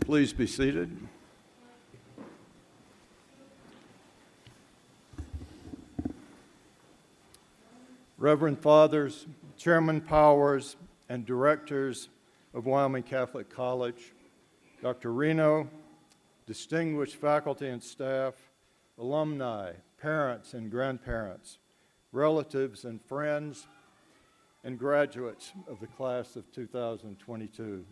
Please be seated. Reverend Fathers, Chairman Powers, and Directors of Wyoming Catholic College, Dr. Reno, distinguished faculty and staff, alumni, parents and grandparents, relatives and friends, and graduates of the class of 2022.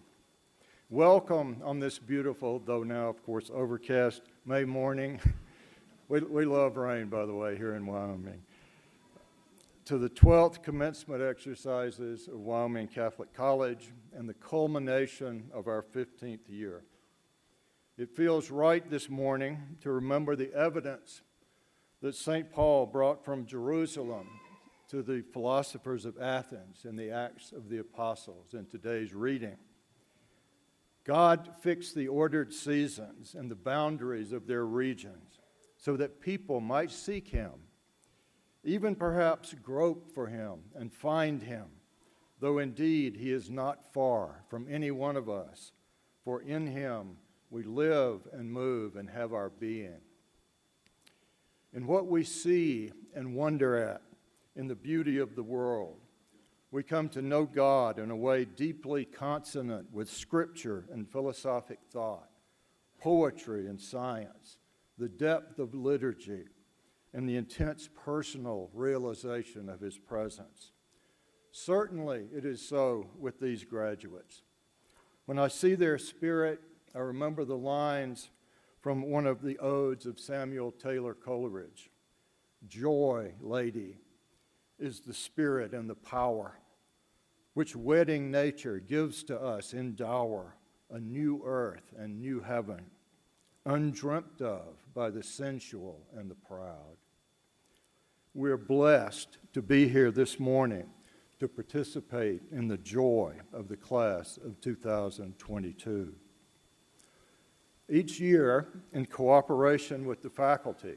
Welcome on this beautiful, though now, of course, overcast May morning. We love rain, by the way, here in Wyoming. To the 12th commencement exercises of Wyoming Catholic College and the culmination of our 15th year. It feels right this morning to remember the evidence that St. Paul brought from Jerusalem to the philosophers of Athens in the Acts of the Apostles in today's reading. God fixed the ordered seasons and the boundaries of their regions so that people might seek Him, even perhaps grope for Him and find Him, though indeed He is not far from any one of us, for in Him we live and move and have our being. In what we see and wonder at in the beauty of the world, we come to know God in a way deeply consonant with Scripture and philosophic thought, poetry and science, the depth of liturgy, and the intense personal realization of His presence. Certainly it is so with these graduates. When I see their spirit, I remember the lines from one of the odes of Samuel Taylor Coleridge. Joy, lady, is the spirit and the power which wedding nature gives to us in dower, a new earth and new heaven, undreamt of by the sensual and the proud. We're blessed to be here this morning to participate in the joy of the class of 2022. Each year, in cooperation with the faculty,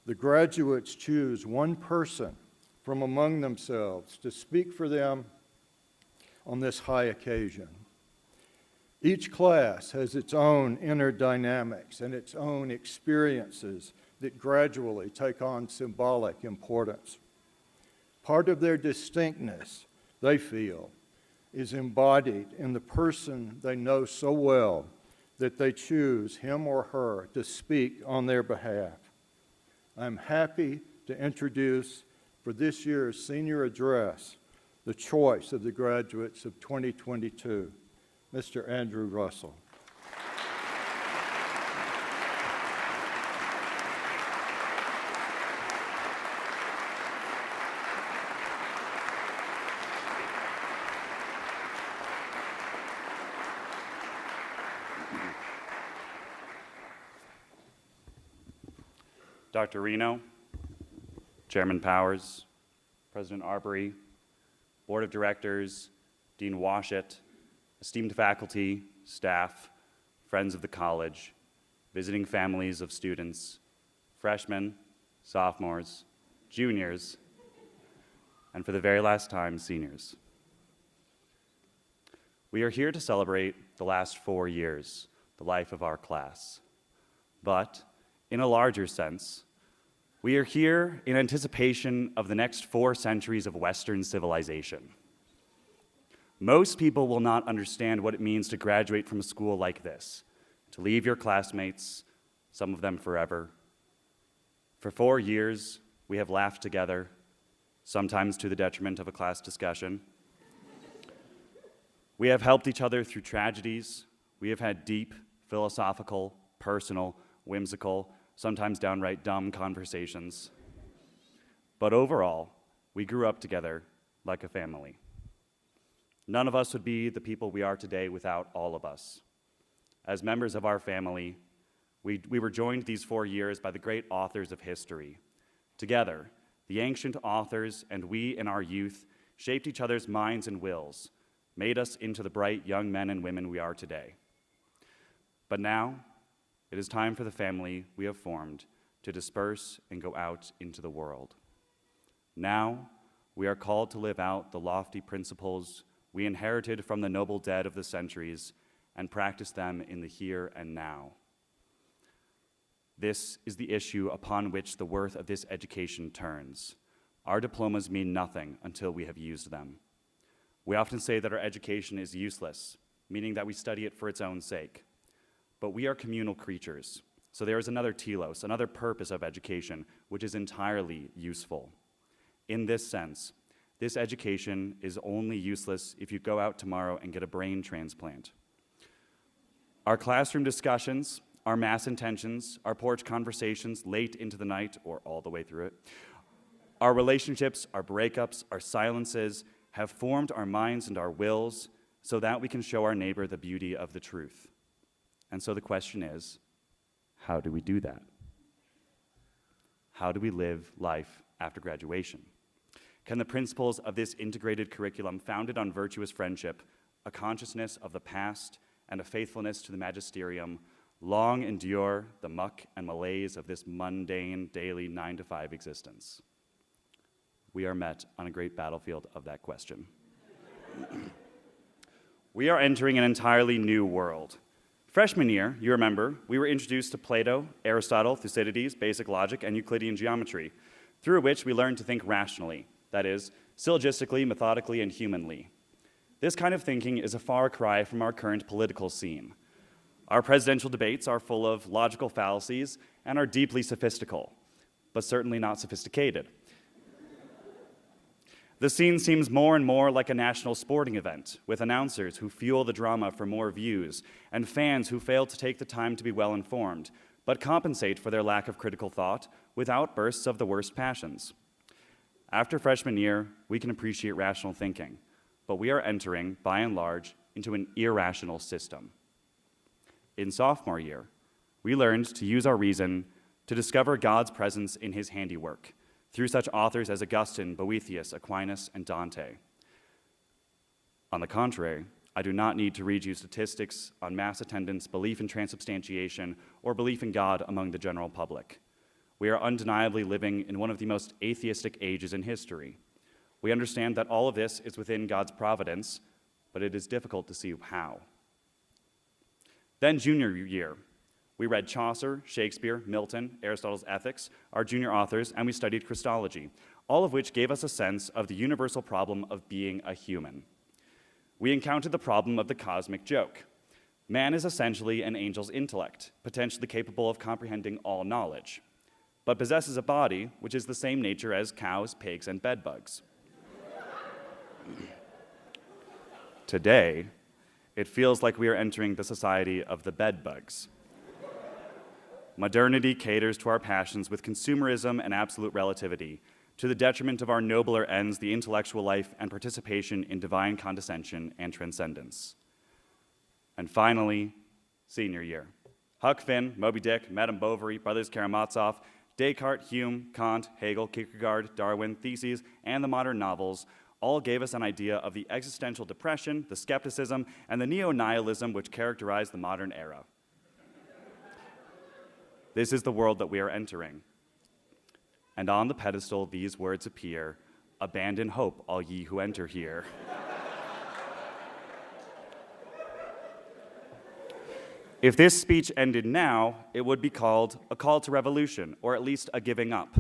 the graduates choose one person from among themselves to speak for them on this high occasion. Each class has its own inner dynamics and its own experiences that gradually take on symbolic importance. Part of their distinctness, they feel, is embodied in the person they know so well that they choose him or her to speak on their behalf. I'm happy to introduce for this year's senior address the choice of the graduates of 2022, Mr. Andrew Russell. Dr. Reno, Chairman Powers, President Arbery, Board of Directors, Dean Washut, esteemed faculty, staff, friends of the college, visiting families of students, freshmen, sophomores, juniors, and for the very last time, seniors. We are here to celebrate the last 4 years, the life of our class. But in a larger sense, we are here in anticipation of the next 4 centuries of Western civilization. Most people will not understand what it means to graduate from a school like this, to leave your classmates, some of them forever. For 4 years, we have laughed together, sometimes to the detriment of a class discussion. We have helped each other through tragedies. We have had deep, philosophical, personal, whimsical, sometimes downright dumb conversations. But overall, we grew up together like a family. None of us would be the people we are today without all of us. As members of our family, we were joined these 4 years by the great authors of history. Together, the ancient authors and we in our youth shaped each other's minds and wills, made us into the bright young men and women we are today. But now, it is time for the family we have formed to disperse and go out into the world. Now, we are called to live out the lofty principles we inherited from the noble dead of the centuries and practice them in the here and now. This is the issue upon which the worth of this education turns. Our diplomas mean nothing until we have used them. We often say that our education is useless, meaning that we study it for its own sake. But we are communal creatures, so there is another telos, another purpose of education, which is entirely useful. In this sense, this education is only useless if you go out tomorrow and get a brain transplant. Our classroom discussions, our mass intentions, our porch conversations late into the night or all the way through it, our relationships, our breakups, our silences have formed our minds and our wills so that we can show our neighbor the beauty of the truth. And so the question is, how do we do that? How do we live life after graduation? Can the principles of this integrated curriculum founded on virtuous friendship, a consciousness of the past, and a faithfulness to the magisterium long endure the muck and malaise of this mundane, daily 9-to-5 existence? We are met on a great battlefield of that question. We are entering an entirely new world. Freshman year, you remember, we were introduced to Plato, Aristotle, Thucydides, basic logic, and Euclidean geometry, through which we learned to think rationally, that is, syllogistically, methodically, and humanly. This kind of thinking is a far cry from our current political scene. Our presidential debates are full of logical fallacies and are deeply sophistical, but certainly not sophisticated. The scene seems more and more like a national sporting event, with announcers who fuel the drama for more views, and fans who fail to take the time to be well-informed, but compensate for their lack of critical thought with outbursts of the worst passions. After freshman year, we can appreciate rational thinking, but we are entering, by and large, into an irrational system. In sophomore year, we learned to use our reason to discover God's presence in his handiwork, through such authors as Augustine, Boethius, Aquinas, and Dante. On the contrary, I do not need to read you statistics on mass attendance, belief in transubstantiation, or belief in God among the general public. We are undeniably living in one of the most atheistic ages in history. We understand that all of this is within God's providence, but it is difficult to see how. Then junior year, we read Chaucer, Shakespeare, Milton, Aristotle's Ethics, our junior authors, and we studied Christology, all of which gave us a sense of the universal problem of being a human. We encountered the problem of the cosmic joke. Man is essentially an angel's intellect, potentially capable of comprehending all knowledge, but possesses a body which is the same nature as cows, pigs, and bedbugs. Today, it feels like we are entering the society of the bedbugs. Modernity caters to our passions with consumerism and absolute relativity, to the detriment of our nobler ends, the intellectual life and participation in divine condescension and transcendence. And finally, senior year. Huck Finn, Moby Dick, Madame Bovary, Brothers Karamazov, Descartes, Hume, Kant, Hegel, Kierkegaard, Darwin, Theses, and the modern novels all gave us an idea of the existential depression, the skepticism, and the neo-nihilism which characterize the modern era. This is the world that we are entering. And on the pedestal, these words appear, "Abandon hope, all ye who enter here." If this speech ended now, it would be called a call to revolution, or at least a giving up.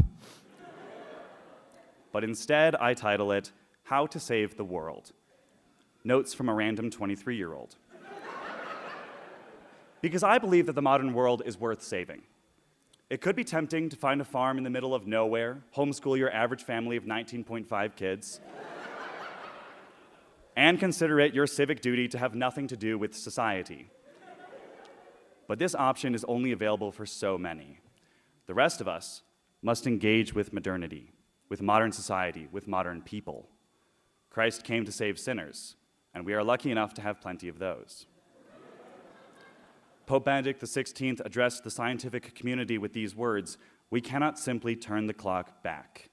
But instead, I title it, "How to Save the World." Notes from a random 23-year-old. Because I believe that the modern world is worth saving. It could be tempting to find a farm in the middle of nowhere, homeschool your average family of 19.5 kids, and consider it your civic duty to have nothing to do with society. But this option is only available for so many. The rest of us must engage with modernity, with modern society, with modern people. Christ came to save sinners, and we are lucky enough to have plenty of those. Pope Benedict XVI addressed the scientific community with these words, "We cannot simply turn the clock back."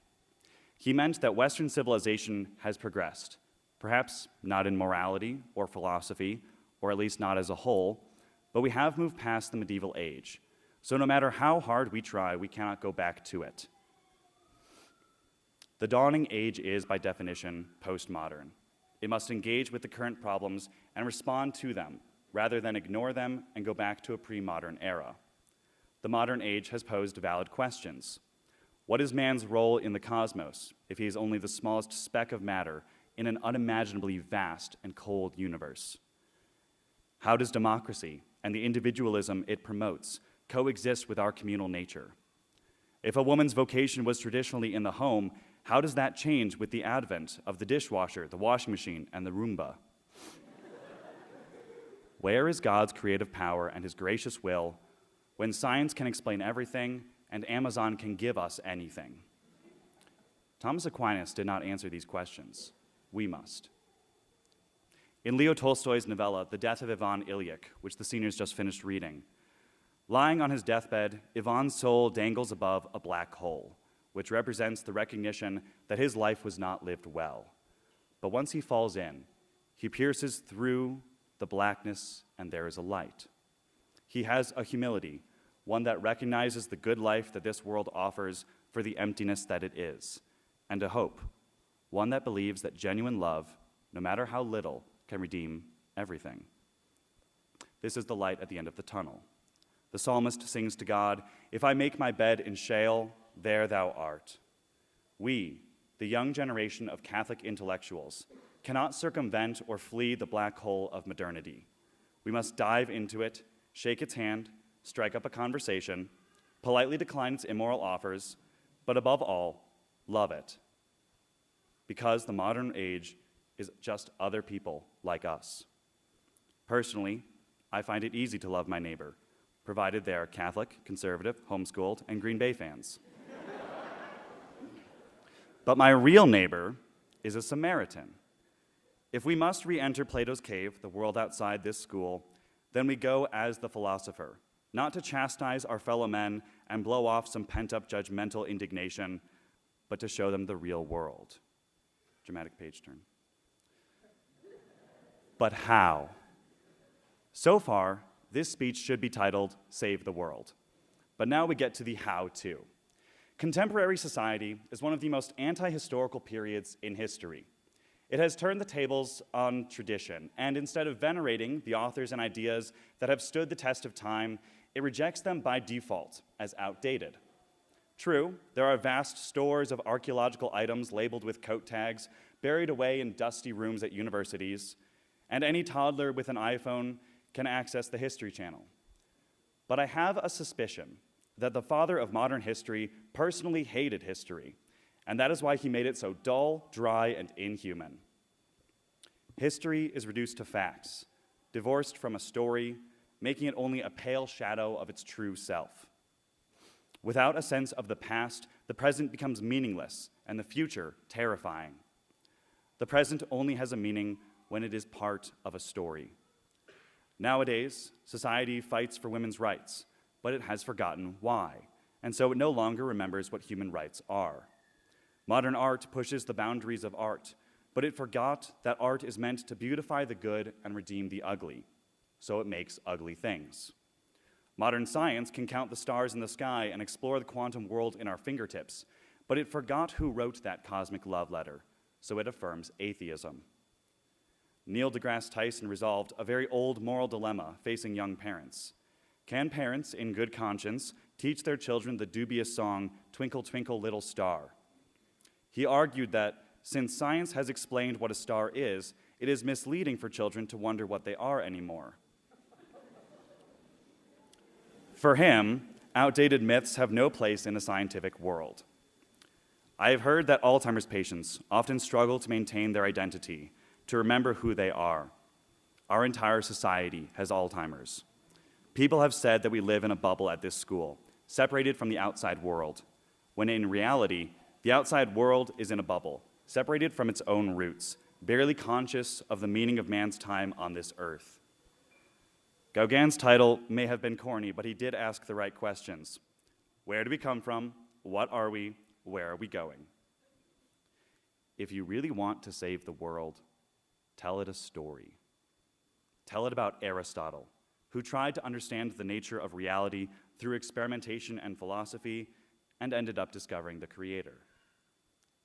He meant that Western civilization has progressed, perhaps not in morality or philosophy, or at least not as a whole, but we have moved past the medieval age. So no matter how hard we try, we cannot go back to it. The dawning age is, by definition, postmodern. It must engage with the current problems and respond to them, rather than ignore them and go back to a pre-modern era. The modern age has posed valid questions. What is man's role in the cosmos if he is only the smallest speck of matter in an unimaginably vast and cold universe? How does democracy and the individualism it promotes coexist with our communal nature? If a woman's vocation was traditionally in the home, how does that change with the advent of the dishwasher, the washing machine, and the Roomba? Where is God's creative power and his gracious will when science can explain everything and Amazon can give us anything? Thomas Aquinas did not answer these questions. We must. In Leo Tolstoy's novella, The Death of Ivan Ilyich, which the seniors just finished reading, lying on his deathbed, Ivan's soul dangles above a black hole, which represents the recognition that his life was not lived well. But once he falls in, he pierces through the blackness, and there is a light. He has a humility, one that recognizes the good life that this world offers for the emptiness that it is, and a hope, one that believes that genuine love, no matter how little, can redeem everything. This is the light at the end of the tunnel. The psalmist sings to God, "If I make my bed in Sheol, there thou art." We, the young generation of Catholic intellectuals, cannot circumvent or flee the black hole of modernity. We must dive into it, shake its hand, strike up a conversation, politely decline its immoral offers, but above all, love it. Because the modern age is just other people like us. Personally, I find it easy to love my neighbor, provided they are Catholic, conservative, homeschooled, and Green Bay fans. But my real neighbor is a Samaritan. If we must re-enter Plato's cave, the world outside this school, then we go as the philosopher, not to chastise our fellow men and blow off some pent-up judgmental indignation, but to show them the real world. Dramatic page turn. But how? So far, this speech should be titled, Save the World. But now we get to the how-to. Contemporary society is one of the most anti-historical periods in history. It has turned the tables on tradition, and instead of venerating the authors and ideas that have stood the test of time, it rejects them by default as outdated. True, there are vast stores of archaeological items labeled with coat tags buried away in dusty rooms at universities, and any toddler with an iPhone can access the History Channel. But I have a suspicion that the father of modern history personally hated history, and that is why he made it so dull, dry, and inhuman. History is reduced to facts, divorced from a story, making it only a pale shadow of its true self. Without a sense of the past, the present becomes meaningless, and the future terrifying. The present only has a meaning when it is part of a story. Nowadays, society fights for women's rights, but it has forgotten why, and so it no longer remembers what human rights are. Modern art pushes the boundaries of art, but it forgot that art is meant to beautify the good and redeem the ugly, so it makes ugly things. Modern science can count the stars in the sky and explore the quantum world in our fingertips, but it forgot who wrote that cosmic love letter, so it affirms atheism. Neil deGrasse Tyson resolved a very old moral dilemma facing young parents. Can parents, in good conscience, teach their children the dubious song, "Twinkle, Twinkle, Little Star"? He argued that since science has explained what a star is, it is misleading for children to wonder what they are anymore. For him, outdated myths have no place in a scientific world. I have heard that Alzheimer's patients often struggle to maintain their identity, to remember who they are. Our entire society has Alzheimer's. People have said that we live in a bubble at this school, separated from the outside world, when in reality, the outside world is in a bubble, separated from its own roots, barely conscious of the meaning of man's time on this earth. Gauguin's title may have been corny, but he did ask the right questions. Where do we come from? What are we? Where are we going? If you really want to save the world, tell it a story. Tell it about Aristotle, who tried to understand the nature of reality through experimentation and philosophy and ended up discovering the creator.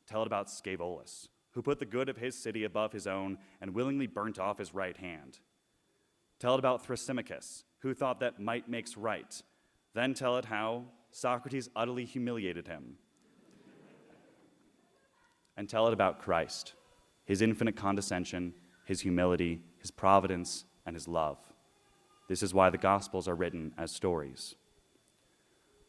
Tell it about Scaevola, who put the good of his city above his own and willingly burnt off his right hand. Tell it about Thrasymachus, who thought that might makes right. Then tell it how Socrates utterly humiliated him. And tell it about Christ, his infinite condescension, his humility, his providence, and his love. This is why the Gospels are written as stories.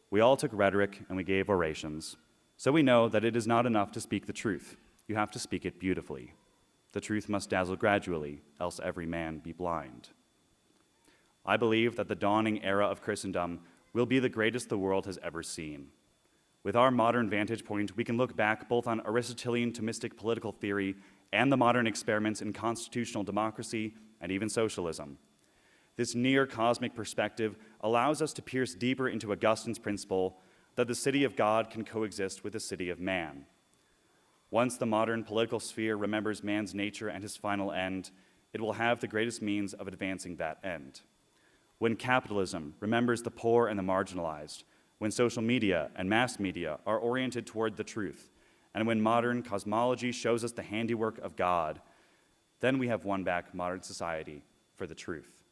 We all took rhetoric and we gave orations, so we know that it is not enough to speak the truth. You have to speak it beautifully. The truth must dazzle gradually, else every man be blind. I believe that the dawning era of Christendom will be the greatest the world has ever seen. With our modern vantage point, we can look back both on Aristotelian Thomistic political theory and the modern experiments in constitutional democracy and even socialism. This near cosmic perspective allows us to pierce deeper into Augustine's principle that the city of God can coexist with the city of man. Once the modern political sphere remembers man's nature and his final end, it will have the greatest means of advancing that end. When capitalism remembers the poor and the marginalized, when social media and mass media are oriented toward the truth, and when modern cosmology shows us the handiwork of God, then we have won back modern society for the truth.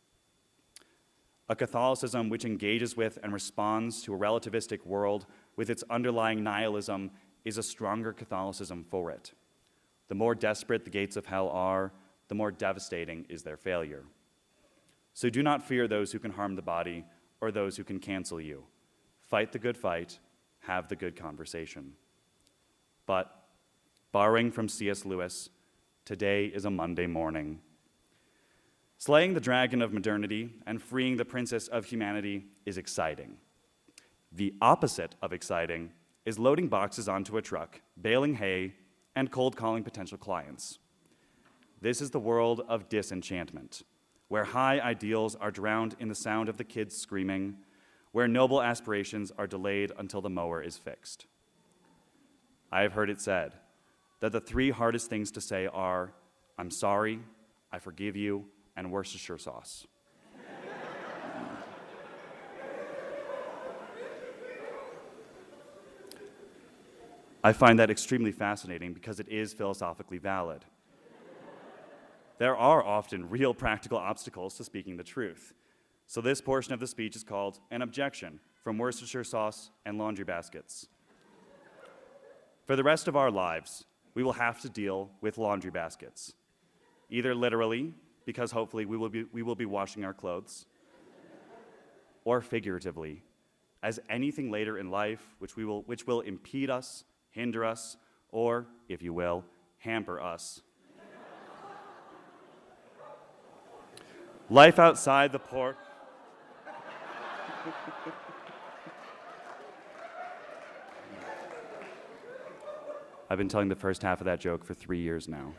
A Catholicism which engages with and responds to a relativistic world with its underlying nihilism is a stronger Catholicism for it. The more desperate the gates of hell are, the more devastating is their failure. So do not fear those who can harm the body or those who can cancel you. Fight the good fight, have the good conversation. But, borrowing from C.S. Lewis, today is a Monday morning. Slaying the dragon of modernity and freeing the princess of humanity is exciting. The opposite of exciting is loading boxes onto a truck, baling hay, and cold calling potential clients. This is the world of disenchantment, where high ideals are drowned in the sound of the kids screaming, where noble aspirations are delayed until the mower is fixed. I have heard it said that the three hardest things to say are, I'm sorry, I forgive you, and Worcestershire sauce. I find that extremely fascinating because it is philosophically valid. There are often real practical obstacles to speaking the truth. So this portion of the speech is called An Objection from Worcestershire Sauce and Laundry Baskets. For the rest of our lives, we will have to deal with laundry baskets, either literally, because hopefully we will be washing our clothes, or figuratively, as anything later in life which will impede us, hinder us, or, if you will, hamper us. Life outside the port. I've been telling the first half of that joke for 3 years now.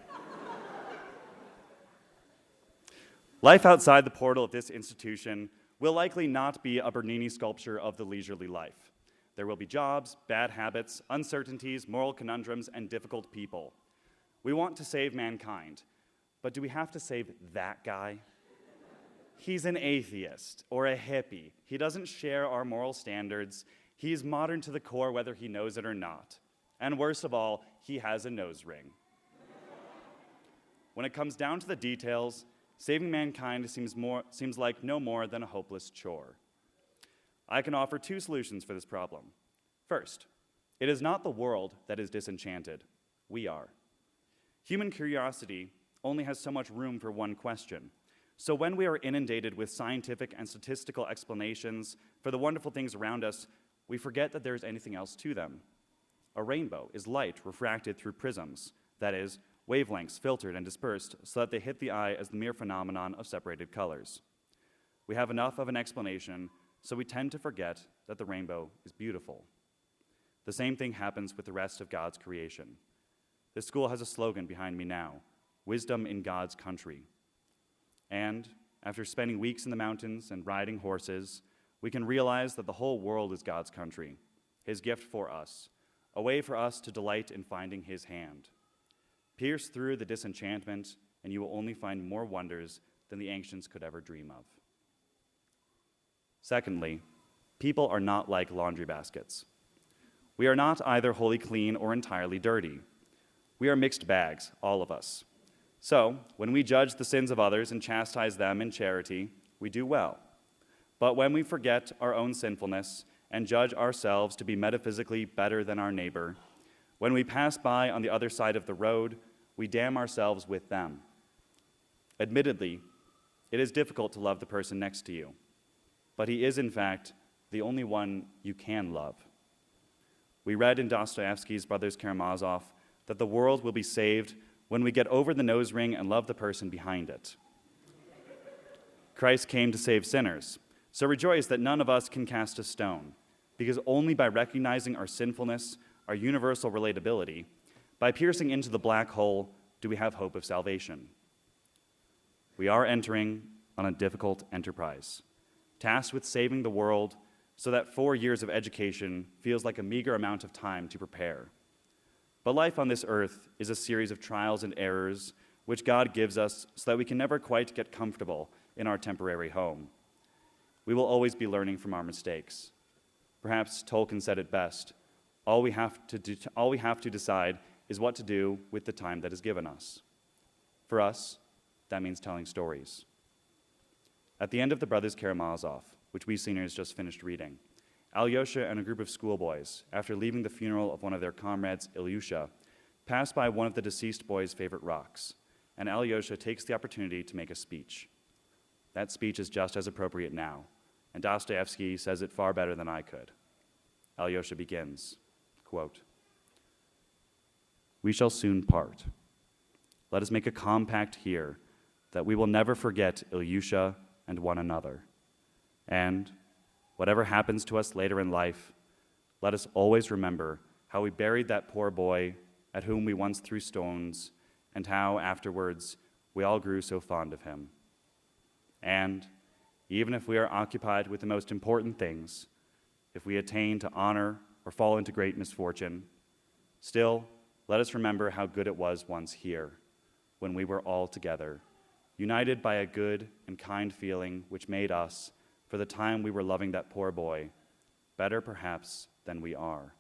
Life outside the portal of this institution will likely not be a Bernini sculpture of the leisurely life. There will be jobs, bad habits, uncertainties, moral conundrums, and difficult people. We want to save mankind, but do we have to save that guy? He's an atheist or a hippie. He doesn't share our moral standards. He's modern to the core whether he knows it or not. And worst of all, he has a nose ring. When it comes down to the details, saving mankind seems like no more than a hopeless chore. I can offer 2 solutions for this problem. First, it is not the world that is disenchanted. We are. Human curiosity only has so much room for one question. So when we are inundated with scientific and statistical explanations for the wonderful things around us, we forget that there is anything else to them. A rainbow is light refracted through prisms, that is, wavelengths filtered and dispersed so that they hit the eye as the mere phenomenon of separated colors. We have enough of an explanation, so we tend to forget that the rainbow is beautiful. The same thing happens with the rest of God's creation. This school has a slogan behind me now, wisdom in God's country. And after spending weeks in the mountains and riding horses, we can realize that the whole world is God's country, his gift for us, a way for us to delight in finding his hand. Pierce through the disenchantment, and you will only find more wonders than the ancients could ever dream of. Secondly, people are not like laundry baskets. We are not either wholly clean or entirely dirty. We are mixed bags, all of us. So, when we judge the sins of others and chastise them in charity, we do well. But when we forget our own sinfulness and judge ourselves to be metaphysically better than our neighbor, when we pass by on the other side of the road, we damn ourselves with them. Admittedly, it is difficult to love the person next to you, but he is, in fact, the only one you can love. We read in Dostoevsky's Brothers Karamazov that the world will be saved when we get over the nose ring and love the person behind it. Christ came to save sinners, so rejoice that none of us can cast a stone, because only by recognizing our sinfulness, our universal relatability, by piercing into the black hole, do we have hope of salvation. We are entering on a difficult enterprise, tasked with saving the world so that 4 years of education feels like a meager amount of time to prepare. But life on this earth is a series of trials and errors which God gives us so that we can never quite get comfortable in our temporary home. We will always be learning from our mistakes. Perhaps Tolkien said it best, all we have to decide is what to do with the time that is given us. For us, that means telling stories. At the end of the Brothers Karamazov, which we seniors just finished reading, Alyosha and a group of schoolboys, after leaving the funeral of one of their comrades, Ilyusha, pass by one of the deceased boy's favorite rocks, and Alyosha takes the opportunity to make a speech. That speech is just as appropriate now, and Dostoevsky says it far better than I could. Alyosha begins, quote, "We shall soon part. Let us make a compact here that we will never forget Ilyusha and one another. And whatever happens to us later in life, let us always remember how we buried that poor boy at whom we once threw stones, and how afterwards we all grew so fond of him. And even if we are occupied with the most important things, if we attain to honor or fall into great misfortune, still let us remember how good it was once here, when we were all together, united by a good and kind feeling which made us, for the time we were loving that poor boy, better perhaps than we are.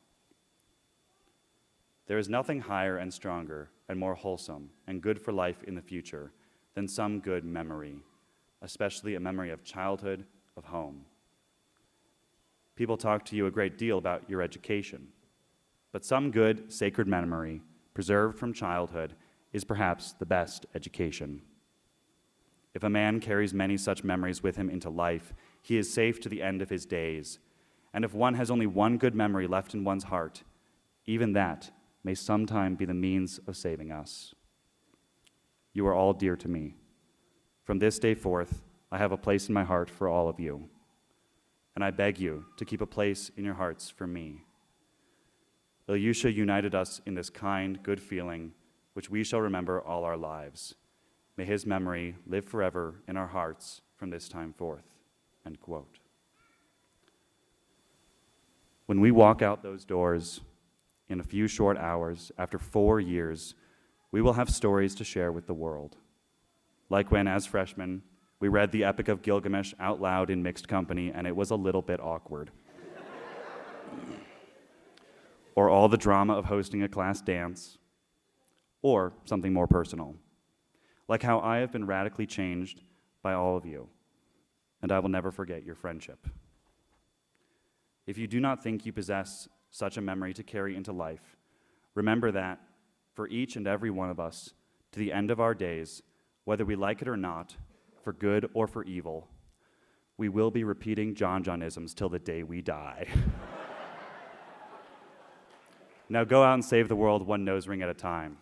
There is nothing higher and stronger and more wholesome and good for life in the future than some good memory, especially a memory of childhood, of home. People talk to you a great deal about your education, but some good, sacred memory, preserved from childhood, is perhaps the best education. If a man carries many such memories with him into life, he is safe to the end of his days. And if one has only one good memory left in one's heart, even that may sometime be the means of saving us. You are all dear to me. From this day forth, I have a place in my heart for all of you. And I beg you to keep a place in your hearts for me. Ilyusha united us in this kind, good feeling, which we shall remember all our lives. May his memory live forever in our hearts from this time forth." End quote. When we walk out those doors in a few short hours, after 4 years, we will have stories to share with the world. Like when, as freshmen, we read the Epic of Gilgamesh out loud in mixed company, and it was a little bit awkward. Or all the drama of hosting a class dance. Or something more personal. Like how I have been radically changed by all of you, and I will never forget your friendship. If you do not think you possess such a memory to carry into life, remember that for each and every one of us, to the end of our days, whether we like it or not, for good or for evil, we will be repeating John-Johnisms till the day we die. Now go out and save the world one nose ring at a time.